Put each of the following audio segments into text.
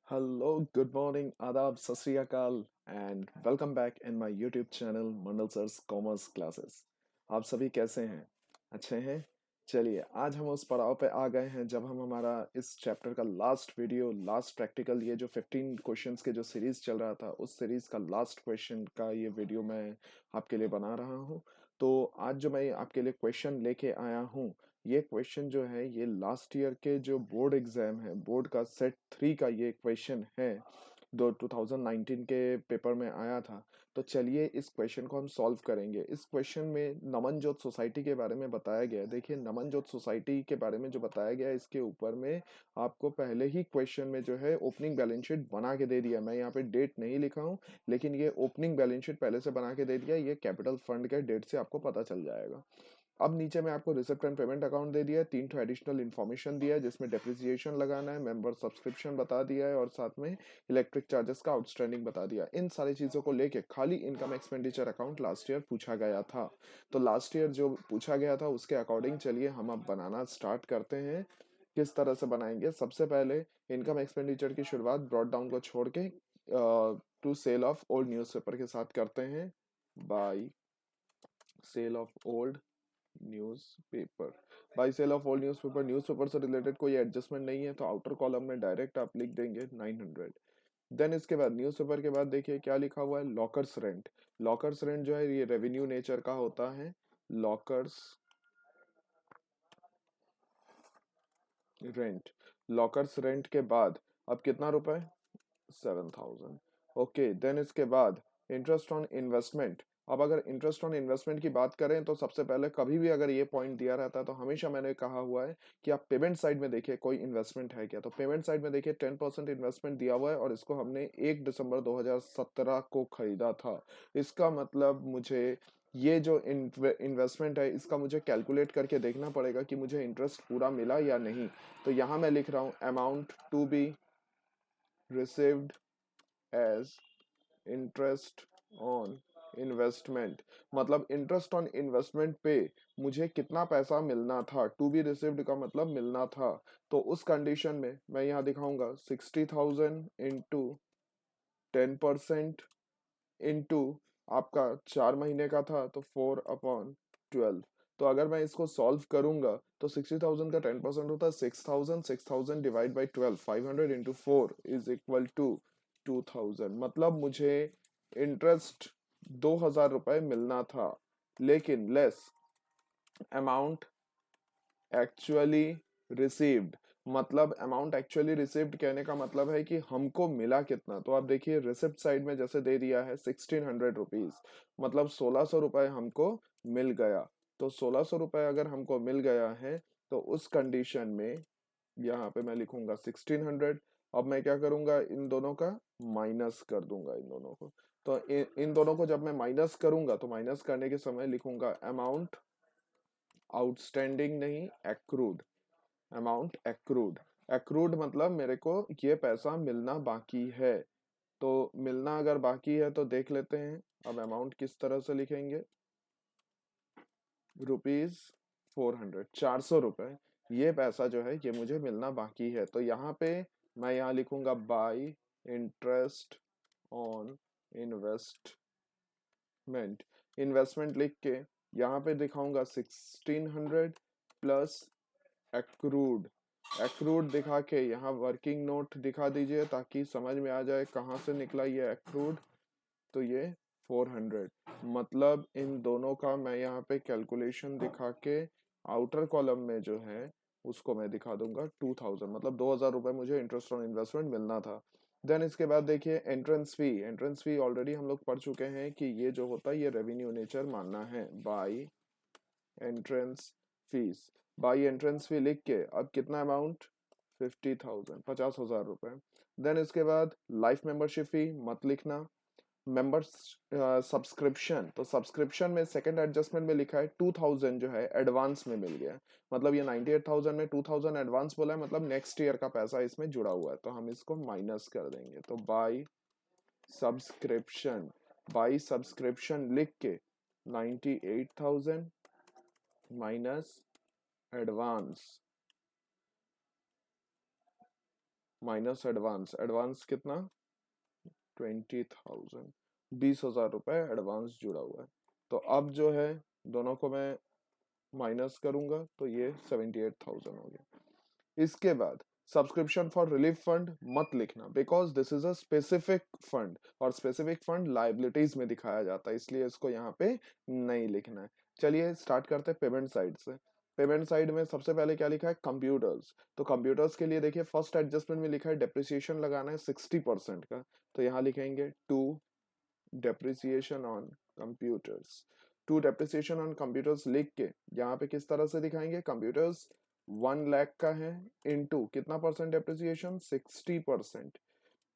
Hello, good morning, आदाब, सत श्री अकाल and welcome back in my YouTube channel Mandal sir's commerce classes. आप सभी कैसे हैं? अच्छे हैं? चलिए, आज हम उस पड़ाव पे आ गए हैं जब हम हमारा इस चैप्टर का लास्ट वीडियो, लास्ट प्रैक्टिकल, ये जो 15 क्वेश्चंस के जो सीरीज चल रहा था उस सीरीज का लास्ट क्वेश्चन का ये वीडियो मैं आपके लिए बना रहा हूँ। तो आज जो मैं आपके लिए क्वेश्चन लेके आया हूँ, ये क्वेश्चन जो है ये लास्ट ईयर के जो बोर्ड एग्जाम है, बोर्ड का सेट 3 का ये क्वेश्चन है। 2019 के पेपर में आया था। तो चलिए इस क्वेश्चन को हम सॉल्व करेंगे। इस क्वेश्चन में नमन जोत सोसाइटी के बारे में बताया गया है। देखिए, नमन जोत सोसाइटी के बारे में जो बताया गया है, इसके ऊपर में आपको पहले ही क्वेश्चन में जो है ओपनिंग बैलेंस शीट बना के दे दिया। मैं यहाँ पे डेट नहीं लिखा हूँ, लेकिन ये ओपनिंग बैलेंस शीट पहले से बना के दे दिया। ये कैपिटल फंड के डेट से आपको पता चल जाएगा। अब नीचे में आपको रिसिप्ट एंड पेमेंट अकाउंट दे दिया है, 3 ठो एडिशनल इन्फॉर्मेशन दिया है जिसमें डेप्रिसिएशन लगाना है, मेंबर सब्सक्रिप्शन बता दिया है और साथ में इलेक्ट्रिक चार्जेस का आउटस्टैंडिंग बता दिया। इन सारी चीजों को लेके खाली income expenditure account last year पूछा गया था। तो लास्ट ईयर जो पूछा गया था उसके अकॉर्डिंग चलिए हम अब बनाना स्टार्ट करते हैं। किस तरह से बनाएंगे? सबसे पहले इनकम एक्सपेंडिचर की शुरुआत ब्रॉड डाउन को छोड़ के to sale of old newspaper के साथ करते हैं। By sale of old newspaper. By sale of old newspaper, newspaper से रिलेटेड कोई एडजस्टमेंट नहीं है तो आउटर कॉलम में डायरेक्ट आप लिख देंगे 900। देन इसके बाद न्यूज़पेपर के बाद देखिए क्या लिखा हुआ है, लॉकर्स रेंट। लॉकर्स रेंट जो है ये रेवेन्यू नेचर का होता है। लॉकर्स रेंट, लॉकर्स रेंट के बाद अब कितना रुपए? 7,000। ओके, देन इसके बाद इंटरेस्ट ऑन इन्वेस्टमेंट। अब अगर इंटरेस्ट ऑन इन्वेस्टमेंट की बात करें तो सबसे पहले कभी भी अगर ये पॉइंट दिया रहता है तो हमेशा मैंने कहा हुआ है कि आप पेमेंट साइड में देखिए कोई इन्वेस्टमेंट है क्या। तो पेमेंट साइड में देखिए 10% इन्वेस्टमेंट दिया हुआ है और इसको हमने 1 दिसंबर 2017 को खरीदा था। इसका मतलब मुझे ये जो इन्वेस्टमेंट है इसका मुझे कैलकुलेट करके देखना पड़ेगा कि मुझे इंटरेस्ट पूरा मिला या नहीं। तो यहाँ मैं लिख रहा हूँ amount to be received as interest on investment. मतलब इंटरेस्ट ऑन इन्वेस्टमेंट पे मुझे कितना पैसा मिलना था, टू बी रिसीव्ड का मतलब मिलना था। तो उस कंडीशन में मैं यहाँ दिखाऊंगा 60,000 इंटू 10% इंटू आपका 4 महीने का था तो 4/12। तो अगर मैं इसको सॉल्व करूंगा तो 60,000 का 10% होता है 6,000। 6,000 divide by 12, 500 into 4 is equal to 2,000। मतलब मुझे इंटरेस्ट 2,000 रुपये मिलना था, लेकिन लेस अमाउंट एक्चुअली रिसीव्ड। मतलब अमाउंट एक्चुअली रिसीव्ड कहने का मतलब है कि हमको मिला कितना। तो आप देखिए रिसिप्ट साइड में जैसे दे दिया है 1,600 रुपीज, मतलब 1,600 रुपये हमको मिल गया। तो 1,600 रुपये अगर हमको मिल गया है तो उस कंडीशन में यहाँ पे मैं लिखूंगा 1,600। अब मैं क्या करूंगा, इन दोनों का माइनस कर दूंगा इन दोनों को। तो इन दोनों को जब मैं माइनस करूंगा तो माइनस करने के समय लिखूंगा अमाउंट आउटस्टैंडिंग नहीं, एक्रूड। Amount accrued. एक्रूड मतलब मेरे को ये पैसा मिलना बाकी है। तो मिलना अगर बाकी है तो देख लेते हैं। अब अमाउंट किस तरह से लिखेंगे, रुपीज 400, 400 रुपये। ये पैसा जो है ये मुझे मिलना बाकी है। तो यहाँ पे मैं यहाँ लिखूंगा bye interest on investment. Investment लिख के यहाँ पे दिखाऊंगा 1,600 प्लस एक्रूड। एक्रूड दिखा के यहाँ वर्किंग नोट दिखा दीजिए ताकि समझ में आ जाए कहाँ से निकला ये एक्रूड। तो ये 400। मतलब इन दोनों का मैं यहाँ पे कैलकुलेशन दिखा के आउटर कॉलम में जो है उसको मैं दिखा दूंगा 2,000। मतलब 2,000 रुपये मुझे इंटरेस्ट ऑन इन्वेस्टमेंट मिलना था। देन इसके बाद देखिए entrance fee. Entrance fee already हम लोग पढ़ चुके हैं कि ये जो होता है ये रेवेन्यू नेचर मानना है। By entrance fees, by entrance fee लिख के अब कितना अमाउंट, 50,000, 50,000 रुपए। देन इसके बाद लाइफ मेंबरशिप फी मत लिखना। मेंबर्स सब्सक्रिप्शन, तो सब्सक्रिप्शन में सेकंड एडजस्टमेंट में लिखा है 2,000 जो है एडवांस में मिल गया। मतलब ये 98,000 में 2,000 एडवांस बोला है, मतलब नेक्स्ट ईयर का पैसा इसमें जुड़ा हुआ है। तो हम इसको माइनस कर देंगे। तो बाई सब्सक्रिप्शन, बाई सब्सक्रिप्शन लिख के 98,000 minus advance minus advance, advance कितना 20,000, 20,000 रुपए एडवांस जुड़ा हुआ है। तो अब जो है दोनों को मैं माइनस करूंगा तो ये 78,000 हो गया। इसके बाद सब्सक्रिप्शन फॉर रिलीफ फंड मत लिखना, because this is a specific fund, और स्पेसिफिक फंड लाइबिलिटीज में दिखाया जाता है, इसलिए इसको यहाँ पे नहीं लिखना है। चलिए स्टार्ट करते हैं पेमेंट साइड से। पेमेंट साइड में सबसे पहले क्या लिखा है, कंप्यूटर्स। तो कंप्यूटर्स के लिए देखिए फर्स्ट एडजस्टमेंट में लिखा है डेप्रिसिएशन लगाना है 60% का, तो यहाँ लिखेंगे to depreciation on computers. To depreciation on computers लिख के यहाँ पे किस तरह से दिखाएंगे, कंप्यूटर्स 1 लाख का है, इनटू कितना परसेंट डेप्रिसिएशन 60%।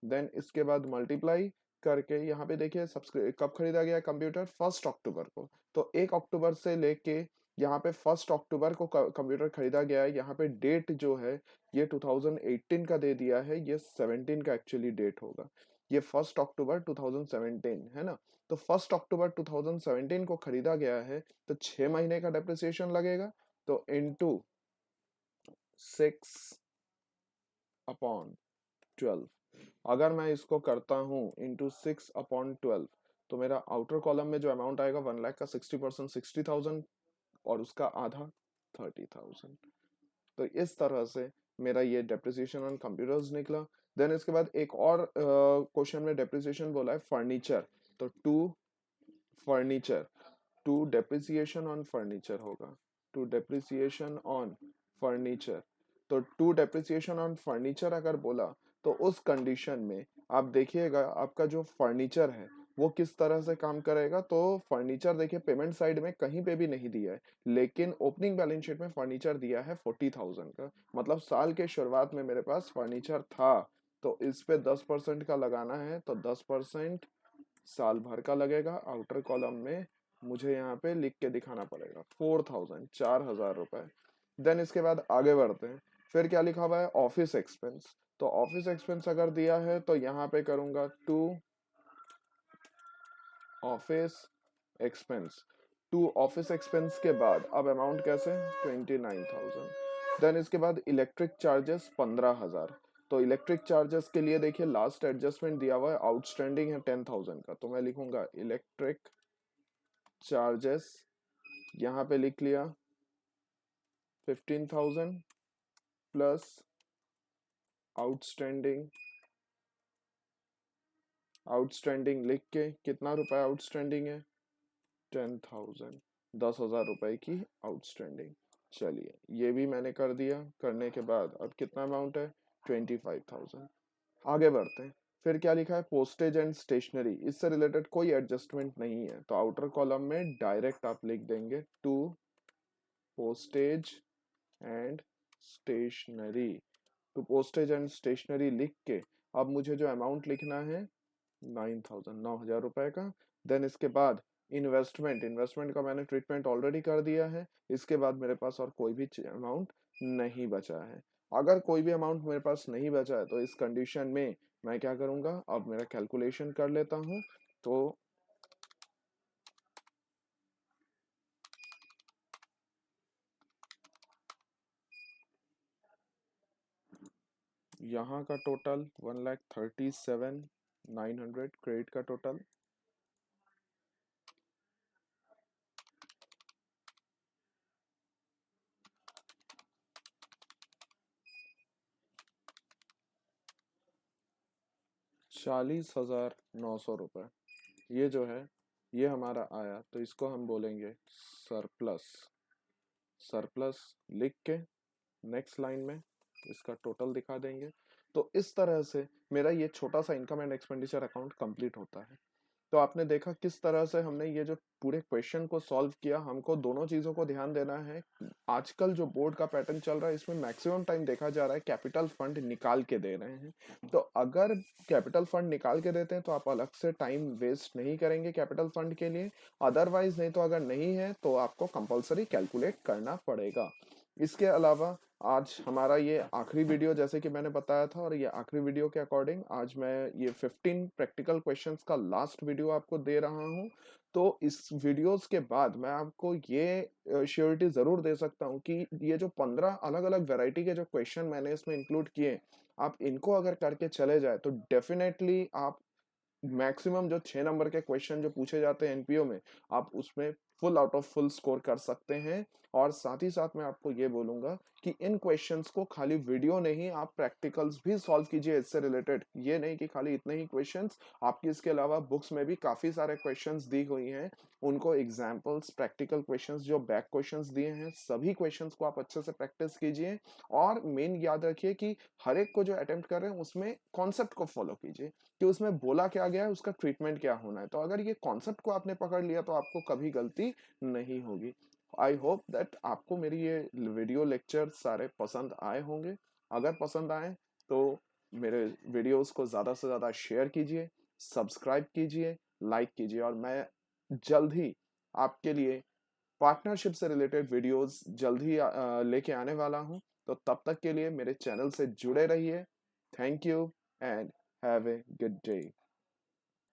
देन इसके बाद मल्टीप्लाई करके यहाँ पे देखिए कब खरीदा गया कंप्यूटर, 1 अक्टूबर को। तो 1 अक्टूबर से लेके यहाँ पे 1 अक्टूबर को कंप्यूटर खरीदा गया है। यहाँ पे डेट जो है ये 2018 का दे दिया है, ये 17 का एक्चुअली डेट होगा। ये 1 अक्टूबर 2017 है ना। तो 1 अक्टूबर 2017 को खरीदा गया है, तो 6 महीने का डेप्रिसिएशन लगेगा। तो इंटू 6/12, अगर मैं इसको करता हूं इंटू 6/12, तो मेरा आउटर कॉलम में जो अमाउंट आएगा 1 लाख का 60% 60,000, और उसका आधा 30,000। तो इस तरह से मेरा ये डेप्रिसिएशन ऑन कंप्यूटर्स निकला। देन इसके बाद एक और क्वेश्चन में डेप्रिसिएशन बोला है फर्नीचर, तो furniture to depreciation on furniture होगा, टू डेप्रिसिएशन ऑन फर्नीचर। तो टू डेप्रिसिएशन ऑन फर्नीचर अगर बोला, तो उस कंडीशन में आप देखिएगा आपका जो फर्नीचर है वो किस तरह से काम करेगा। तो फर्नीचर देखिए पेमेंट साइड में कहीं पे भी नहीं दिया है, लेकिन ओपनिंग बैलेंस शीट में फर्नीचर दिया है 40,000 का, मतलब साल के शुरुआत में मेरे पास फर्नीचर था। तो इस पे 10% का लगाना है, तो 10% साल भर का लगेगा। आउटर कॉलम में मुझे यहाँ पे लिख के दिखाना पड़ेगा 4,000, 4,000 रुपए। देन इसके बाद आगे बढ़ते हैं। फिर क्या लिखा हुआ है, ऑफिस एक्सपेंस। तो ऑफिस एक्सपेंस अगर दिया है तो यहाँ पे करूंगा to office expense. To office expense के बाद अब अमाउंट कैसे, 29,000। देन इसके बाद इलेक्ट्रिक चार्जेस 15,000। तो इलेक्ट्रिक चार्जेस के लिए देखिए लास्ट एडजस्टमेंट दिया हुआ है, आउटस्टैंडिंग है 10,000 का, तो मैं लिखूंगा इलेक्ट्रिक चार्जेस, यहाँ पे लिख लिया 15,000 प्लस आउटस्टैंडिंग। आउटस्टैंडिंग लिख के कितना रुपए आउटस्टैंडिंग है, 10,000, 10,000 रुपए की आउटस्टैंडिंग। चलिए ये भी मैंने कर दिया। करने के बाद अब कितना अमाउंट है, 25,000। आगे बढ़ते हैं। फिर क्या लिखा है, पोस्टेज एंड स्टेशनरी, इससे रिलेटेड कोई एडजस्टमेंट नहीं है, तो आउटर कॉलम में डायरेक्ट आप लिख देंगे to postage and stationery. To postage and stationery लिख के अब मुझे जो अमाउंट लिखना है 9,000, 9,000 रुपए का। देन इसके बाद इन्वेस्टमेंट, इन्वेस्टमेंट का मैंने ट्रीटमेंट ऑलरेडी कर दिया है। इसके बाद मेरे पास और कोई भी अमाउंट नहीं बचा है। अगर कोई भी अमाउंट मेरे पास नहीं बचा है, तो इस कंडीशन में मैं क्या करूंगा, अब मेरा कैलकुलेशन कर लेता हूं। तो यहाँ का टोटल 1,37,900 क्रेडिट का टोटल, 40,900 रुपये। ये जो है ये हमारा आया, तो इसको हम बोलेंगे सरप्लस। सरप्लस लिख के नेक्स्ट लाइन में इसका टोटल दिखा देंगे। तो इस तरह से मेरा ये छोटा सा income and expenditure account complete होता है। तो आपने देखा किस तरह से हमने ये जो पूरे क्वेश्चन को सॉल्व किया। हमको दोनों चीजों को ध्यान देना है। आजकल जो बोर्ड का पैटर्न चल रहा है, इसमें मैक्सिमम टाइम देखा जा रहा है कैपिटल फंड निकाल के दे रहे हैं। तो अगर कैपिटल फंड निकाल के देते हैं तो आप अलग से टाइम वेस्ट नहीं करेंगे कैपिटल फंड के लिए। अदरवाइज नहीं, तो अगर नहीं है तो आपको कंपलसरी कैलकुलेट करना पड़ेगा। इसके अलावा आज हमारा ये आखिरी वीडियो जैसे कि मैंने बताया था, और ये आखिरी वीडियो के अकॉर्डिंग आज मैं ये 15 प्रैक्टिकल क्वेश्चंस का लास्ट वीडियो आपको दे रहा हूँ। तो इस वीडियोस के बाद मैं आपको ये श्योरिटी ज़रूर दे सकता हूँ कि ये जो 15 अलग-अलग वैरायटी के जो क्वेश्चन मैंने इसमें इंक्लूड किए, आप इनको अगर करके चले जाए तो डेफिनेटली आप मैक्सिमम जो 6 नंबर के क्वेश्चन जो पूछे जाते हैं एनपीओ में, आप उसमें full out of full score कर सकते हैं। और साथ ही साथ मैं आपको ये बोलूँगा कि इन क्वेश्चंस को खाली वीडियो नहीं, आप प्रैक्टिकल्स भी सॉल्व कीजिए इससे रिलेटेड। ये नहीं कि खाली इतने ही क्वेश्चंस, आपकी इसके अलावा बुक्स में भी काफ़ी सारे क्वेश्चंस दी हुई हैं। उनको एग्जाम्पल्स, प्रैक्टिकल क्वेश्चंस जो बैक क्वेश्चंस दिए हैं, सभी क्वेश्चंस को आप अच्छे से प्रैक्टिस कीजिए। और मेन याद रखिए कि हर एक को जो अटेम्प्ट कर रहे हैं, उसमें कॉन्सेप्ट को फॉलो कीजिए कि उसमें बोला क्या गया है, उसका ट्रीटमेंट क्या होना है। तो अगर ये कॉन्सेप्ट को आपने पकड़ लिया तो आपको कभी गलती नहीं होगी। आई होप दैट आपको मेरी ये वीडियो लेक्चर सारे पसंद आए होंगे। अगर पसंद आए तो मेरे वीडियोस को ज़्यादा से ज़्यादा शेयर कीजिए, सब्सक्राइब कीजिए, लाइक कीजिए। और मैं जल्द ही आपके लिए पार्टनरशिप से रिलेटेड वीडियोस जल्द ही लेके आने वाला हूँ। तो तब तक के लिए मेरे चैनल से जुड़े रहिए। Thank you and have a good day.